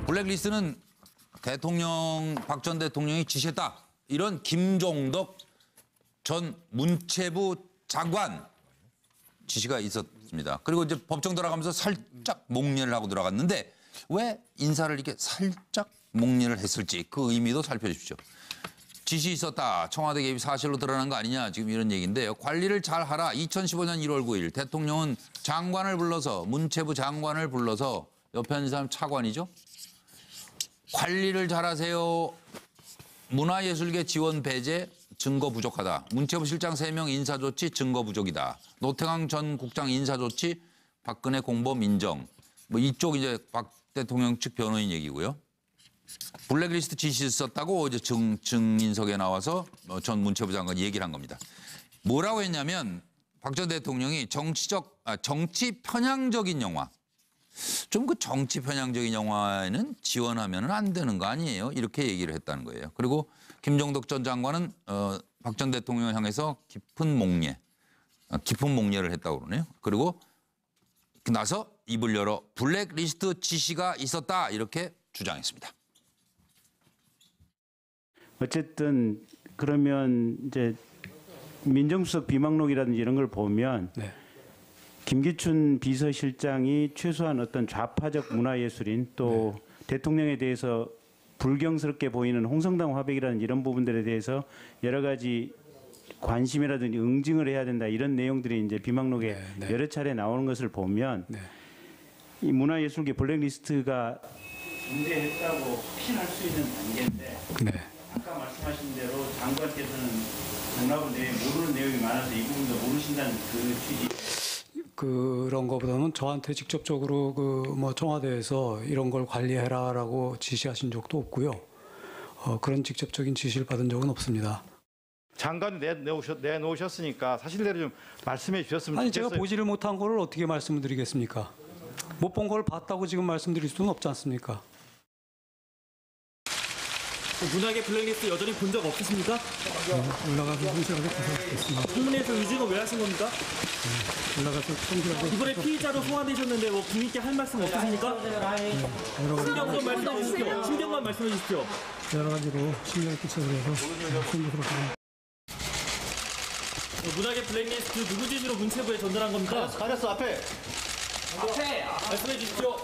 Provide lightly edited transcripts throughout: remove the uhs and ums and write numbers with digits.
블랙리스트는 박 전 대통령이 지시했다. 이런 김종덕 전 문체부 장관 지시가 있었습니다. 그리고 이제 법정 들어가면서 살짝 목례를 하고 들어갔는데 왜 인사를 이렇게 살짝 목례를 했을지 그 의미도 살펴주십시오. 지시 있었다. 청와대 개입이 사실로 드러난 거 아니냐. 지금 이런 얘기인데요. 관리를 잘 하라. 2015년 1월 9일 대통령은 장관을 불러서 문체부 장관을 불러서 옆에 있는 사람 차관이죠. 관리를 잘하세요. 문화예술계 지원 배제 증거 부족하다. 문체부 실장 3명 인사조치 증거 부족이다. 노태강 전 국장 인사조치 박근혜 공범 인정. 뭐 이쪽 이제 박 대통령 측 변호인 얘기고요. 블랙리스트 지시 썼다고 이제 증인석에 나와서 전 문체부 장관이 얘기를 한 겁니다. 뭐라고 했냐면 박 전 대통령이 정치 편향적인 영화. 좀 그 정치 편향적인 영화에는 지원하면 안 되는 거 아니에요? 이렇게 얘기를 했다는 거예요. 그리고 김종덕 전 장관은 박 전 대통령을 향해서 깊은 목례를 했다고 그러네요. 그리고 나서 입을 열어 블랙리스트 지시가 있었다 이렇게 주장했습니다. 어쨌든 그러면 이제 민정수석 비망록이라든지 이런 걸 보면 네. 김기춘 비서실장이 최소한 어떤 좌파적 문화예술인 또 대통령에 대해서 불경스럽게 보이는 홍성당 화백이라든지 이런 부분들에 대해서 여러 가지 관심이라든지 응징을 해야 된다 이런 내용들이 이제 비망록에 여러 차례 나오는 것을 보면 이 문화예술계 블랙리스트가 존재했다고 확신할 수 있는 단계인데 아까 말씀하신 대로 장관께서는 정답을 모르는 내용이 많아서 이 부분도 모르신다는 그 취지. 그런 거보다는 저한테 직접적으로 뭐 청와대에서 이런 걸 관리해라라고 지시하신 적도 없고요. 그런 직접적인 지시를 받은 적은 없습니다. 장관이 내놓으셨으니까 사실대로 좀 말씀해 주셨으면 아니 좋겠어요. 제가 보지를 못한 거를 어떻게 말씀을 드리겠습니까? 못 본 걸 봤다고 지금 말씀드릴 수는 없지 않습니까? 문학의 블랙리스트 여전히 본 적 없으십니까? 올라가서 성실하게 조사하겠습니다. 청문회에서 유증을 왜 하신 겁니까? 올라가서 성실하게 이번에 피의자로 소환되셨는데 뭐 국민께 할 말씀 없으십니까? 신경만 말씀해 주십시오. 신경만 말씀해 주십시오. 여러 가지로 신경을 끼쳐서 성실하게 문학의 블랙리스트 누구 지시로 문체부에 전달한 겁니까? 가렸어 앞에. 말씀해 주십시오.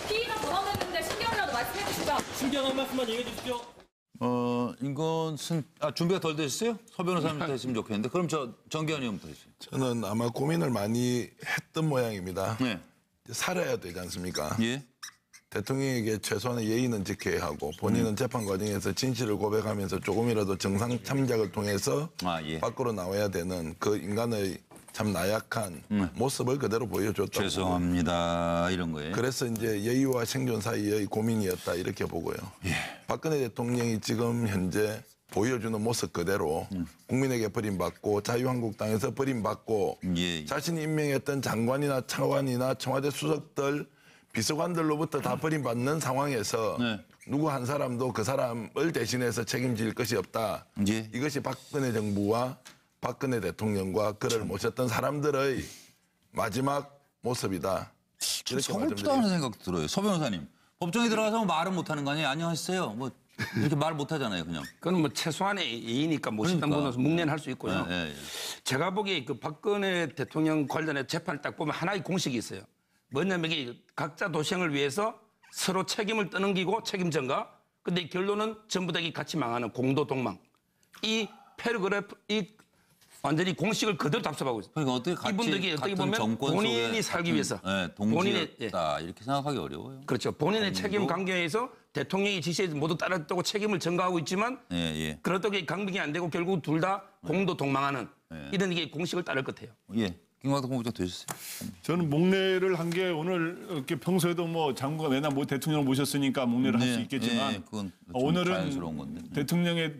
피의자 전환했는데 신경이라도 말씀해 주시죠. 신경 한 말씀만 얘기해 주십시오. 이것은 준비가 덜 되셨어요? 서 변호사님부터 했으면 좋겠는데 그럼 정기현 의원부터 해주세요. 저는 아마 고민을 많이 했던 모양입니다. 네. 살아야 되지 않습니까? 예. 대통령에게 최소한의 예의는 지켜야 하고 본인은 재판 과정에서 진실을 고백하면서 조금이라도 정상 참작을 통해서 밖으로 나와야 되는 그 인간의 참 나약한 모습을 그대로 보여줬다고. 죄송합니다. 이런 거예요. 그래서 이제 예의와 생존 사이의 고민이었다 이렇게 보고요. 박근혜 대통령이 지금 현재 보여주는 모습 그대로 국민에게 버림받고 자유한국당에서 버림받고 자신이 임명했던 장관이나 차관이나 청와대 수석들 비서관들로부터 다 버림받는 상황에서 누구 한 사람도 그 사람을 대신해서 책임질 것이 없다. 이것이 박근혜 정부와 박근혜 대통령과 그를 모셨던 사람들의 마지막 모습이다. 서글프다 하는 생각 들어요. 서 변호사님. 법정에 들어가서 말은 못하는 거 아니에요? 안녕하세요. 뭐 이렇게 말 못하잖아요. 그냥. 그건 뭐 최소한의 예의니까 모셨던 분으로서 묵내는 할 수 있고요. 제가 보기에 그 박근혜 대통령 관련해 재판을 딱 보면 하나의 공식이 있어요. 뭐냐면 이게 각자 도생을 위해서 서로 책임을 떠넘기고 책임 전가. 근데 결론은 전부 다 같이 망하는 공도 동망. 이 패러그래프 완전히 공식을 그대로 답습하고 있어요. 그러니까 어떻게 같이 이분들이 어떻게 보면 본인이 살기 위해서 동지였다 이렇게 생각하기 어려워요. 그렇죠. 본인의 책임 강경에서 대통령이 지시에 모두 따랐다고 책임을 전가하고 있지만 그렇다고 강빙이 안 되고 결국 둘 다 공도 동망하는 이런 게 공식을 따를 것 같아요. 김광석 본부장 되셨어요? 저는 목례를 한 게 오늘 이렇게 평소에도 뭐 장관 맨날 뭐 대통령을 모셨으니까 목례를 할 수 있겠지만 오늘은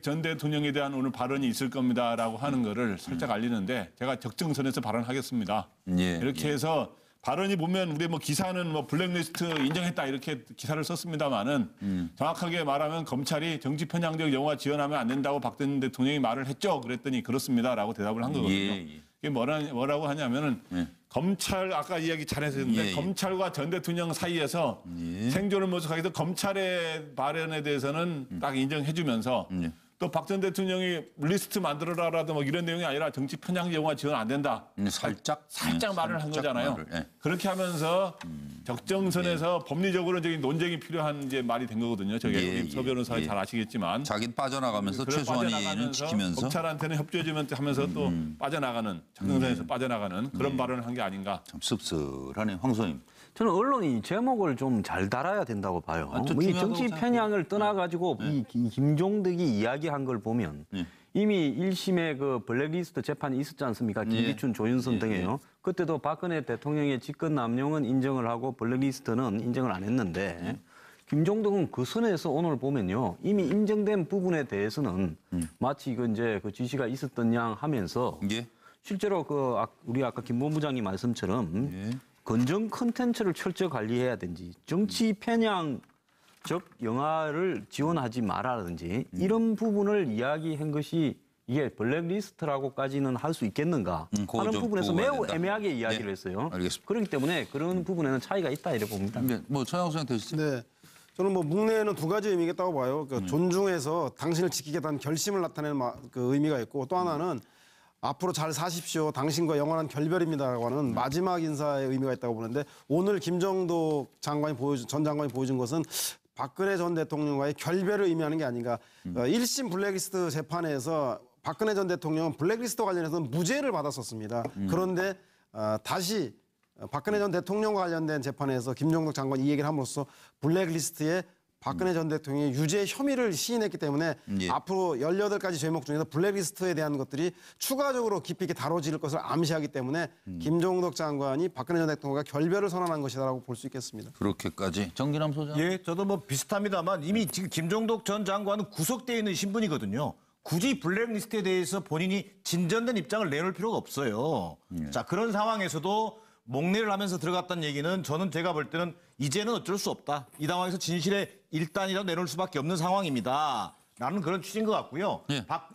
전 대통령에 대한 오늘 발언이 있을 겁니다라고 하는 거를 살짝 알리는데 제가 적정선에서 발언하겠습니다. 이렇게 해서 발언이 보면 우리 뭐 기사는 뭐 블랙리스트 인정했다 이렇게 기사를 썼습니다만은 정확하게 말하면 검찰이 정치 편향적 영화 지원하면 안 된다고 박 전 대통령이 말을 했죠. 그랬더니 그렇습니다라고 대답을 한 거거든요. 이게 뭐라고 하냐면은 검찰 아까 이야기 잘했었는데 검찰과 전 대통령 사이에서 생존을 모색하기 위해서 검찰의 발언에 대해서는 딱 인정해주면서 또 박 전 대통령이 리스트 만들어라라도 뭐 이런 내용이 아니라 정치 편향 영화 지원 안 된다. 살짝 말을 한 거잖아요. 그렇게 하면서 적정선에서 법리적으로적인 논쟁이 필요한 이제 말이 된 거거든요. 저게 서 변호사 잘 아시겠지만 자기는 빠져나가면서 최소한위는 지키면서 검찰한테는 협조해주면 하면서 또 빠져나가는 적정선에서 빠져나가는 그런 발언을 한 게 아닌가. 참 씁쓸하네, 황 소님. 저는 언론이 제목을 좀 잘 달아야 된다고 봐요. 이 정치 편향을 떠나가지고 이 김종덕이 이야기한 걸 보면 이미 1심에 그 블랙리스트 재판이 있었지 않습니까? 김기춘, 조윤선 등에요. 그때도 박근혜 대통령의 직권 남용은 인정을 하고 블랙리스트는 인정을 안 했는데 김종덕은 그 선에서 오늘 보면요. 이미 인정된 부분에 대해서는 마치 이거 이제 그 지시가 있었던 양 하면서 실제로 그 우리 아까 김 본부장님 말씀처럼 건전 콘텐츠를 철저히 관리해야 되는지 정치 편향적 영화를 지원하지 말아라든지 이런 부분을 이야기한 것이 이게 블랙리스트라고까지는 할 수 있겠는가 하는 부분에서 매우 애매하게 이야기를 했어요. 알겠습니다. 그렇기 때문에 그런 부분에는 차이가 있다 이렇게 봅니다. 뭐 천하고 선생님 되시죠? 네. 저는 뭐 묵내는 두 가지 의미겠다고 봐요. 그러니까 존중해서 당신을 지키겠다는 결심을 나타내는 그 의미가 있고 또 하나는 앞으로 잘 사십시오. 당신과 영원한 결별입니다라고 하는 마지막 인사의 의미가 있다고 보는데 오늘 김정덕 전 장관이 보여준 것은 박근혜 전 대통령과의 결별을 의미하는 게 아닌가. 1심 블랙리스트 재판에서 박근혜 전 대통령은 블랙리스트 관련해서는 무죄를 받았었습니다. 그런데 다시 박근혜 전 대통령과 관련된 재판에서 김정덕 장관이 이 얘기를 함으로써 블랙리스트에 박근혜 전 대통령이 유죄 혐의를 시인했기 때문에 앞으로 18가지 죄목 중에서 블랙리스트에 대한 것들이 추가적으로 깊이 있게 다뤄질 것을 암시하기 때문에 김종덕 장관이 박근혜 전 대통령과 결별을 선언한 것이다라고 볼 수 있겠습니다. 그렇게까지. 정기남 소장. 예, 저도 뭐 비슷합니다만 이미 지금 김종덕 전 장관은 구속되어 있는 신분이거든요. 굳이 블랙리스트에 대해서 본인이 진전된 입장을 내놓을 필요가 없어요. 자, 그런 상황에서도 목례를 하면서 들어갔다는 얘기는 저는 제가 볼 때는 이제는 어쩔 수 없다. 이 상황에서 진실의 일단이라도 내놓을 수밖에 없는 상황입니다. 라는 그런 취지인 것 같고요.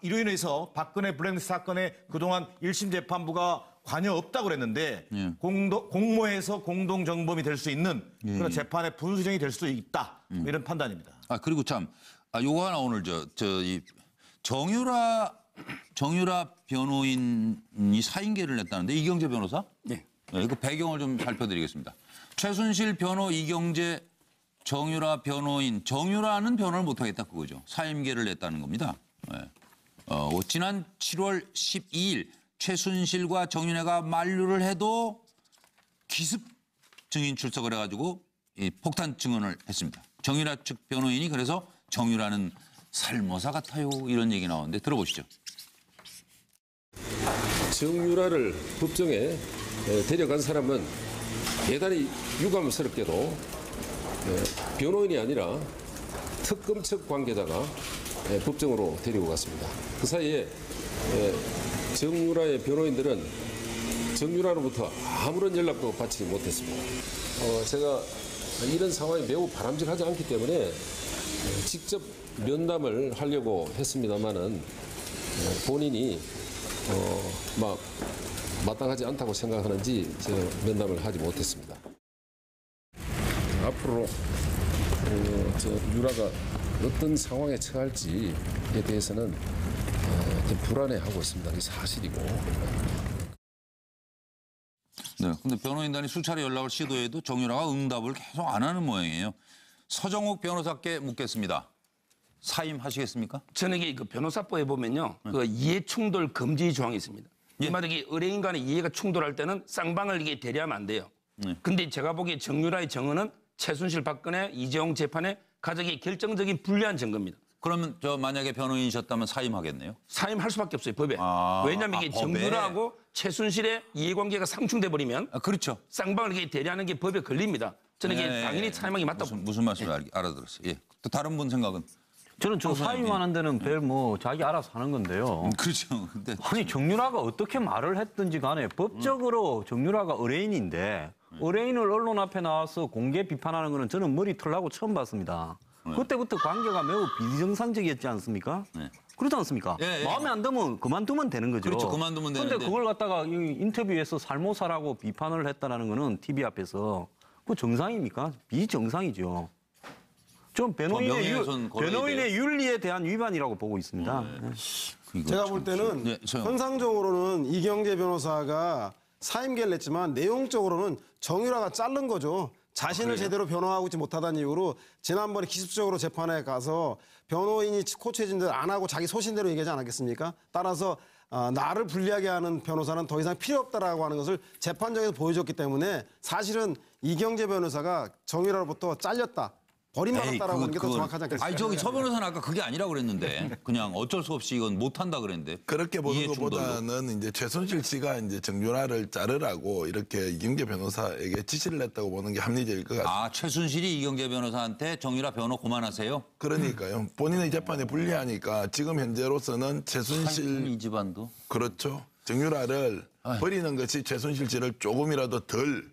이로 인해서 박근혜 블랙리스트 사건에 그동안 1심 재판부가 관여 없다고 그랬는데 공모해서 공동정범이 될 수 있는 그런 재판의 분수령이 될 수도 있다. 이런 판단입니다. 그리고 참 요거 하나 오늘 이 정유라 변호인이 사인계를 냈다는데 이경재 변호사? 네. 이거 배경을 좀 살펴드리겠습니다. 최순실 변호 이경재 정유라 변호인, 정유라는 변호를 못하겠다 그거죠. 사임계를 냈다는 겁니다. 지난 7월 12일 최순실과 정윤회가 만류를 해도 기습 증인 출석을 해가지고 폭탄 증언을 했습니다. 정유라 측 변호인이 그래서 정유라는 살모사 같아요 이런 얘기 나오는데 들어보시죠. 정유라를 법정에 데려간 사람은 대단히 유감스럽게도 변호인이 아니라 특검 측 관계자가 법정으로 데리고 갔습니다. 그 사이에 정유라의 변호인들은 정유라로부터 아무런 연락도 받지 못했습니다. 제가 이런 상황이 매우 바람직하지 않기 때문에 직접 면담을 하려고 했습니다마는 본인이 마땅하지 않다고 생각하는지 제가 면담을 하지 못했습니다. 앞으로 유라가 어떤 상황에 처할지에 대해서는 좀 불안해하고 있습니다. 이게 사실이고. 네, 근데 변호인단이 수차례 연락을 시도해도 정유라가 응답을 계속 안 하는 모양이에요. 서정욱 변호사께 묻겠습니다. 사임하시겠습니까? 저는 이게 그 변호사법에 보면요, 그 이해충돌 금지 조항이 있습니다. 이 말은 이게 의뢰인 간의 이해가 충돌할 때는 쌍방을 이게 대리하면 안 돼요. 근데 제가 보기에 정유라의 증언은 최순실 박근혜 이재용 재판에 가장 결정적인 불리한 증거입니다. 그러면 만약에 변호인이셨다면 사임하겠네요? 사임할 수밖에 없어요, 법에. 왜냐하면 이게 정유라하고 최순실의 이해관계가 상충돼 버리면 그렇죠. 쌍방을 이게 대리하는 게 법에 걸립니다. 저는 이게 당연히 사임하기 맞다고. 무슨 말씀인지 알아들었어요. 또 다른 분 생각은? 저는 사임하는 데는 별 자기 알아서 하는 건데요. 그렇죠. 근데 아니 정유라가 어떻게 말을 했든지 간에 법적으로 정유라가 의뢰인인데 의뢰인을 언론 앞에 나와서 공개 비판하는 거는 저는 머리 털라고 처음 봤습니다. 그때부터 관계가 매우 비정상적이었지 않습니까? 네. 그렇지 않습니까? 예, 예. 마음에 안 들면 그만두면 되는 거죠. 그렇죠. 그만두면 되는데. 근데 그걸 갖다가 이 인터뷰에서 살모사라고 비판을 했다라는 거는 TV 앞에서 그 정상입니까? 비정상이죠. 좀 변호인의 윤리에 대한 위반이라고 보고 있습니다. 제가 볼 때는 현상적으로는 이경재 변호사가 사임계를 냈지만 내용적으로는 정유라가 자른 거죠. 자신을 제대로 변호하고 있지 못하다는 이유로 지난번에 기습적으로 재판에 가서 변호인이 코치해진 대로 안 하고 자기 소신대로 얘기하지 않았겠습니까? 따라서 나를 불리하게 하는 변호사는 더 이상 필요 없다라고 하는 것을 재판정에서 보여줬기 때문에 사실은 이경재 변호사가 정유라로부터 잘렸다. 버림받았다라고 하는 게 더 정확하지 않겠습니까? 아니 저기 서 변호사는 아까 그게 아니라고 그랬는데 그냥 어쩔 수 없이 이건 못한다 그랬는데 그렇게 보는 것보다는 이제 최순실 씨가 이제 정유라를 자르라고 이렇게 이경재 변호사에게 지시를 했다고 보는 게 합리적일 것 같습니다. 아 최순실이 이경재 변호사한테 정유라 변호 그만하세요? 그러니까요. 본인의 재판에 불리하니까 지금 현재로서는 최순실 이 집안도 그렇죠. 정유라를 버리는 것이 최순실 씨를 조금이라도 덜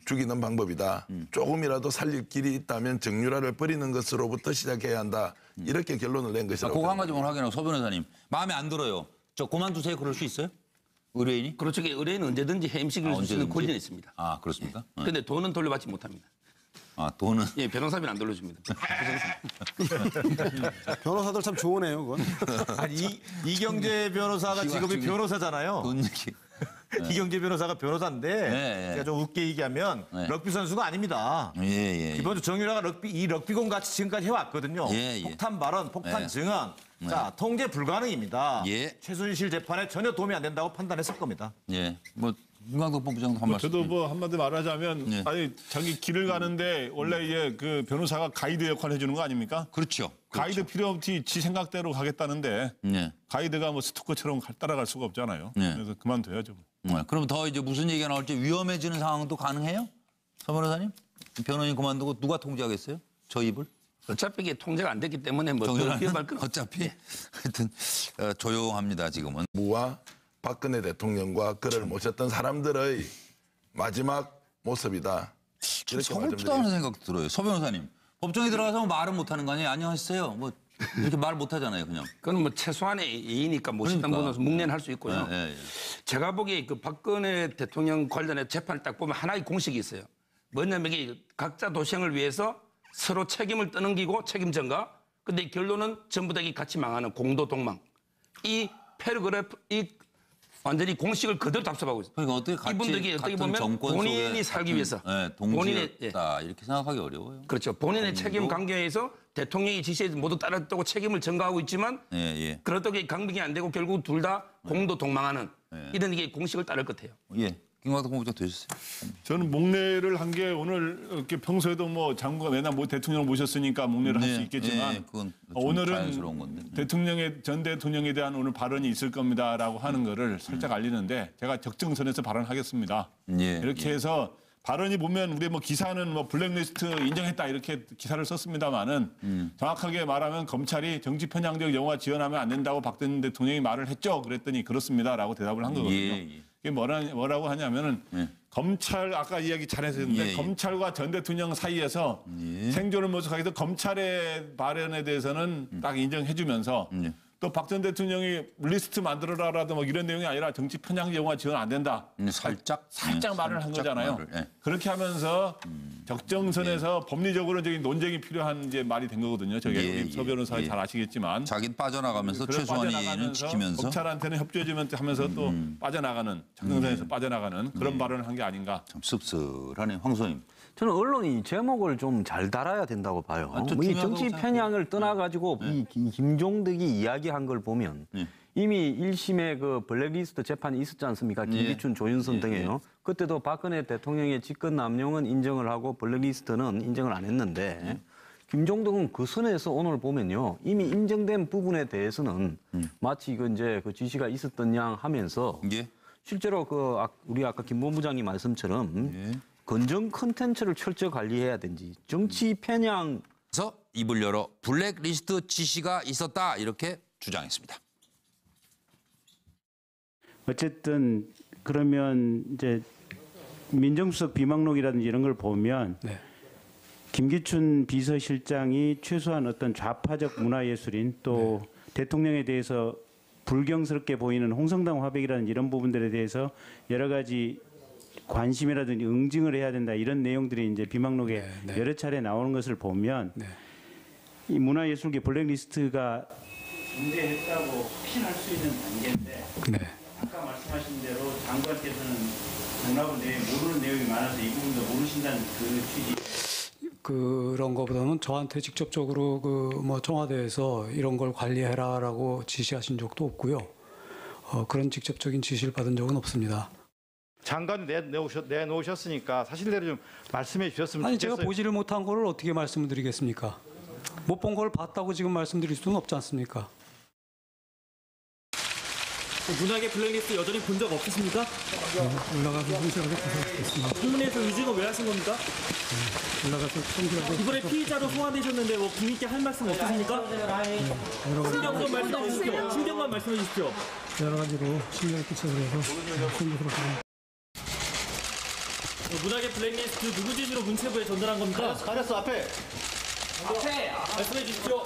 죽이는 방법이다. 조금이라도 살릴 길이 있다면 정유라를 버리는 것으로부터 시작해야 한다. 이렇게 결론을 낸 것이라고. 그거 한 가지만 확인하고 서 변호사님 마음에 안 들어요. 저 그만두세요. 그럴 수 있어요? 의뢰인이? 그렇죠. 의뢰인은 언제든지 해임시킬 수 있는 권리는 있습니다. 아 그렇습니까? 그런데 돈은 돌려받지 못합니다. 아 돈은? 예, 변호사비는 안 돌려줍니다. 변호사들 참 좋으네요, 그건. 아니 이경재 변호사가 직업이 변호사잖아요. 돈 얘기. 이경재 변호사가 변호사인데 제가 좀 웃게 얘기하면 럭비 선수가 아닙니다. 기본적으로 정유라가 럭비공 같이 지금까지 해왔거든요. 폭탄 발언, 폭탄 증언. 자, 통제 불가능입니다. 최순실 재판에 전혀 도움이 안 된다고 판단했을 겁니다. 뭐 김광덕 본부장도 한 말씀. 저도 뭐 한마디 말하자면 아니 자기 길을 가는데 원래 이제 그 변호사가 가이드 역할을 해주는 거 아닙니까? 그렇죠. 가이드 필요 없이 지 생각대로 가겠다는데 가이드가 뭐 스토커처럼 따라갈 수가 없잖아요. 그래서 그만둬야죠. 그럼 더 이제 무슨 얘기가 나올지 위험해지는 상황도 가능해요? 서 변호사님? 변호인 그만두고 누가 통제하겠어요? 저 입을? 어차피 이게 통제가 안 됐기 때문에 뭐 위험할 건 어차피 하여튼 조용합니다 지금은. 무와 박근혜 대통령과 그를 모셨던 사람들의 마지막 모습이다. 서글프다 하는 생각 들어요. 서 변호사님. 법정에 들어가서 말은 못하는 거 아니에요? 안녕하세요. 뭐 이렇게 말 못하잖아요, 그냥. 그건 뭐 최소한의 예의니까 모신다 분으로서 묵내는 할 수 있고요. 제가 보기에 그 박근혜 대통령 관련해 재판을 딱 보면 하나의 공식이 있어요. 뭐냐면 이게 각자 도생을 위해서 서로 책임을 떠넘기고 책임 전가. 근데 결론은 전부 다 같이 망하는 공도 동망. 이 패러그래프 완전히 공식을 그대로 답습하고 있어요. 그러니까 어떻게 이분들이 어떻게 보면 본인이 살기 위해서 동지였다 이렇게 생각하기 어려워요. 그렇죠. 본인의 책임 관계에서 대통령이 지시에 모두 따랐다고 책임을 전가하고 있지만 그렇다고 강빙이 안 되고 결국 둘 다 공도 동망하는 이런 이게 공식을 따를 것 같아요. 김광덕 본부장 되셨어요? 저는 목례를 한 게 오늘 이렇게 평소에도 뭐 장관가 맨날 뭐 대통령을 모셨으니까 목례를 할 수 있겠지만 오늘은 전 대통령에 대한 오늘 발언이 있을 겁니다라고 하는 거를 살짝 알리는데 제가 적정선에서 발언하겠습니다. 이렇게 해서 발언이 보면 우리 뭐 기사는 뭐 블랙리스트 인정했다 이렇게 기사를 썼습니다만은 정확하게 말하면 검찰이 정치 편향적 영화 지원하면 안 된다고 박근혜 대통령이 말을 했죠. 그랬더니 그렇습니다라고 대답을 한 거거든요. 이게 뭐라고 하냐면은 검찰 아까 이야기 잘해서 했는데 검찰과 전 대통령 사이에서 생존을 모색하기도 검찰의 발언에 대해서는 딱 인정해주면서 또 박 전 대통령이 리스트 만들어라라도 뭐 이런 내용이 아니라 정치 편향 영화 지원 안 된다. 살짝 말을 한 거잖아요. 그렇게 하면서 적정선에서 법리적으로 논쟁이 필요한 이제 말이 된 거거든요. 저게 서 변호사 잘 아시겠지만 자기는 빠져나가면서 최소한의는 지키면서 검찰한테는 협조해주면 하면서 또 빠져나가는 적정선에서 빠져나가는 그런 발언을 한 게 아닌가. 참 씁쓸하네. 황 소님. 저는 언론이 제목을 좀 잘 달아야 된다고 봐요. 이 정치 편향을 떠나가지고 이 김종덕이 이야기한 걸 보면 이미 1심에 그 블랙리스트 재판이 있었지 않습니까? 김기춘, 조윤선 등에요. 그때도 박근혜 대통령의 직권 남용은 인정을 하고 블랙리스트는 인정을 안 했는데 김종덕은 그 선에서 오늘 보면요. 이미 인정된 부분에 대해서는 마치 이제 그 지시가 있었던 양 하면서 실제로 우리 아까 김 본부장님 말씀처럼 건전 컨텐츠를 철저히 관리해야 되는지 정치 편향에서 입을 열어 블랙리스트 지시가 있었다 이렇게 주장했습니다. 어쨌든 그러면 이제 민정수석 비망록이라든지 이런 걸 보면 김기춘 비서실장이 최소한 어떤 좌파적 문화예술인 또 대통령에 대해서 불경스럽게 보이는 홍성당 화백이라는 이런 부분들에 대해서 여러 가지 관심이라든지 응징을 해야 된다 이런 내용들이 이제 비망록에 여러 차례 나오는 것을 보면 이 문화예술계 블랙리스트가 존재했다고 확신할 수 있는 단계인데 아까 말씀하신 대로 장관께서는 정답을 모르는 내용이 많아서 이 부분도 모르신다는 그 취지. 그런 거보다는 저한테 직접적으로 뭐 청와대에서 이런 걸 관리해라라고 지시하신 적도 없고요. 그런 직접적인 지시를 받은 적은 없습니다. 장관이 내놓으셨으니까 사실대로 좀 말씀해 주셨으면 아니 좋겠어요. 제가 보지를 못한 거를 어떻게 말씀을 드리겠습니까? 못 본 걸 봤다고 지금 말씀드릴 수는 없지 않습니까? 문학의 블랙리스트 여전히 본 적 없으십니까? 올라가서 성실하게 조사하겠습니다. 청문회에서 의증은 왜 하신 겁니까? 올라가서 성실하게. 이번에 피의자로 소환되셨는데 뭐 국민께 할 말씀 없으십니까? 신경만 말씀해 주십시오. 신경만 말씀해 주십시오. 여러 가지로 신경을 끼쳐서 성실하게. 문학의 블랙리스트 누구 지시로 문체부에 전달한 겁니까? 가렸어 앞에. 말씀해 주십시오.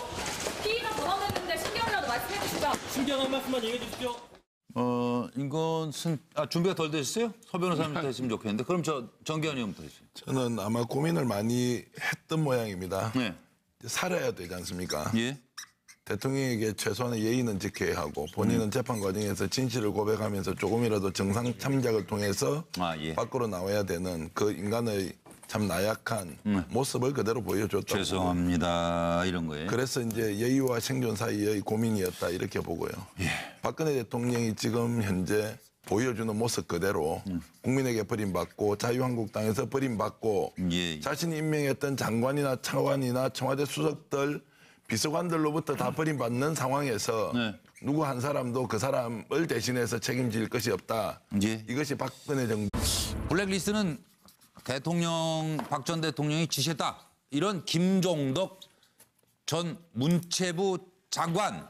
피의자 전원했는데 신경이라도 말씀해 주시죠. 신경 한 말씀만 얘기해 주십시오. 이것은 준비가 덜 되셨어요? 서 변호사님부터 했으면 좋겠는데 그럼 정기현 의원부터 해주세요. 저는 아마 고민을 많이 했던 모양입니다. 네. 살아야 되지 않습니까? 예. 대통령에게 최소한의 예의는 지켜야 하고 본인은 재판 과정에서 진실을 고백하면서 조금이라도 정상 참작을 통해서 밖으로 나와야 되는 그 인간의 참 나약한 모습을 그대로 보여줬다고. 죄송합니다. 이런 거예요. 그래서 이제 예의와 생존 사이의 고민이었다 이렇게 보고요. 박근혜 대통령이 지금 현재 보여주는 모습 그대로 국민에게 버림받고 자유한국당에서 버림받고 자신이 임명했던 장관이나 차관이나 청와대 수석들 비서관들로부터 다 버림받는 상황에서 누구 한 사람도 그 사람을 대신해서 책임질 것이 없다. 이것이 박근혜 정부. 블랙리스트는 박 전 대통령이 지시했다. 이런 김종덕 전 문체부 장관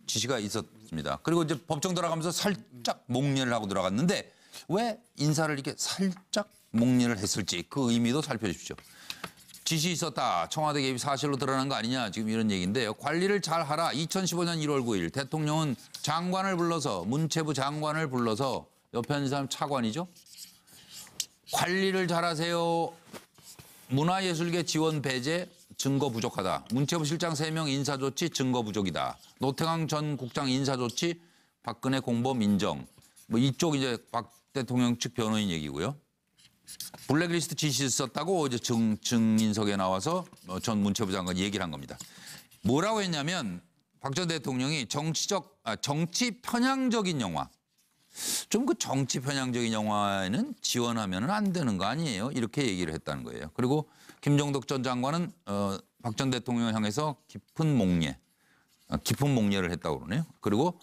지시가 있었습니다. 그리고 이제 법정 들어가면서 살짝 목례를 하고 들어갔는데 왜 인사를 이렇게 살짝 목례를 했을지 그 의미도 살펴주십시오. 지시 있었다. 청와대 개입이 사실로 드러난 거 아니냐. 지금 이런 얘기인데요. 관리를 잘 하라. 2015년 1월 9일 대통령은 장관을 불러서 문체부 장관을 불러서 옆에 앉은 사람 차관이죠. 관리를 잘하세요. 문화예술계 지원 배제 증거 부족하다. 문체부 실장 3명 인사조치 증거 부족이다. 노태강 전 국장 인사조치 박근혜 공범 인정. 뭐 이쪽 이제 박 대통령 측 변호인 얘기고요. 블랙리스트 지시 있었다고 이제 증인석에 나와서 전 문체부 장관이 얘기를 한 겁니다. 뭐라고 했냐면 박 전 대통령이 정치 편향적인 영화. 좀 그 정치 편향적인 영화에는 지원하면 안 되는 거 아니에요? 이렇게 얘기를 했다는 거예요. 그리고 김종덕 전 장관은 박 전 대통령을 향해서 깊은 목례를 했다고 그러네요. 그리고